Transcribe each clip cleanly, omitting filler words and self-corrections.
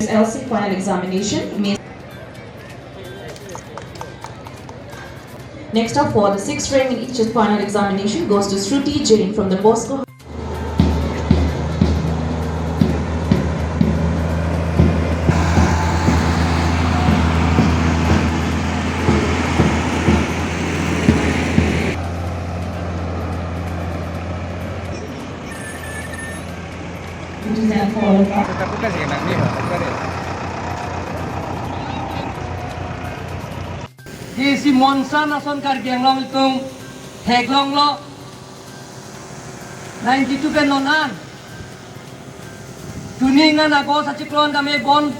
LC final examination. Next up for the 6th rank in each final examination goes to Shruti Jain from the Bosco. Di si Monsan ason Karbi Anglong itung heglong lo 92 pen nonan tuningan ako sa ciklon kami bon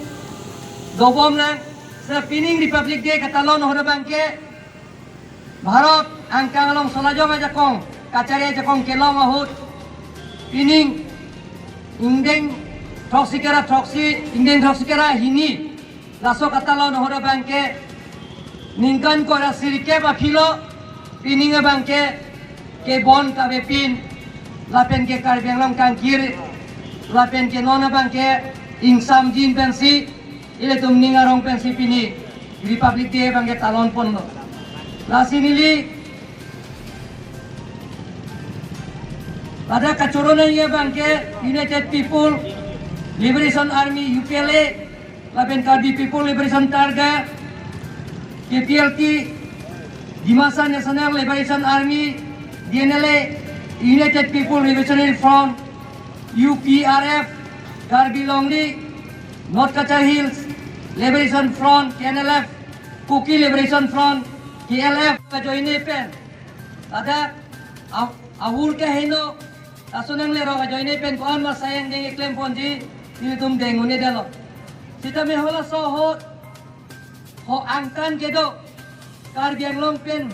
dobom lang sa pining Republic Day katalon hora bangke Bharat angkang long solajong aja kong kacari aja kong kelong ahut pining indeng toksikera hini laso katalon hora bangke Ningkan ko ra sirike ba philo pininga bangke ke bon ka be pin lapen ke kar benglong kang kir lapen ke nona bangke insam jin pensi ile tum ninga rong pensi pini Republic Day bangke talon pon lo lasinili pada kacuronan ye bangke United People Liberation Army UPLA lapen Karbi People Liberation Targa KPLT, Dimasa National Liberation Army, DNLA, United People Revolutionary Front, UPRF, Karbi Longli, North Kachar Hills, Liberation Front, KNLF, Kuki Liberation Front, KLF, Kajoine Pen. Ada awul ke hino, asunang lero kajoine pen ko an masayang deng iklem ponji, ini tum dengune dalo. Sita mehola sohot. Ho angkan kedo Karbi Anglong pen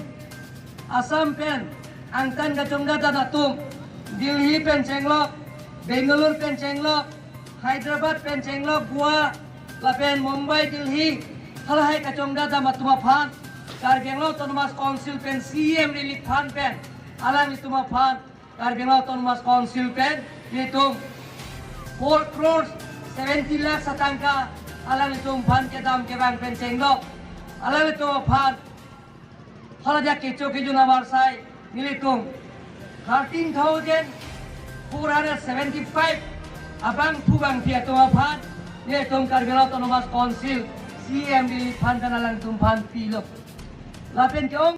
Assam pen angkan kacungda datum Delhi pen cenglok Bangalore pen cenglok Hyderabad pen cenglok Goa lapen Mumbai Delhi halahai kacungda matuma phan Karbi Anglong Autonomous Council pen CM relief fund pen alang ituma phan Karbi Anglong Autonomous Council pen nitum 4 crores 70 lakhs satangka alang itum phan ke dam ke bang pen cenglok alang itum phan halaja kecho nabar sai nilitum 13,475 abang pubang pia itum phan nitum Karbi Anglong Autonomous Council CM di phan kan alang itum phan pilo lapen ke ong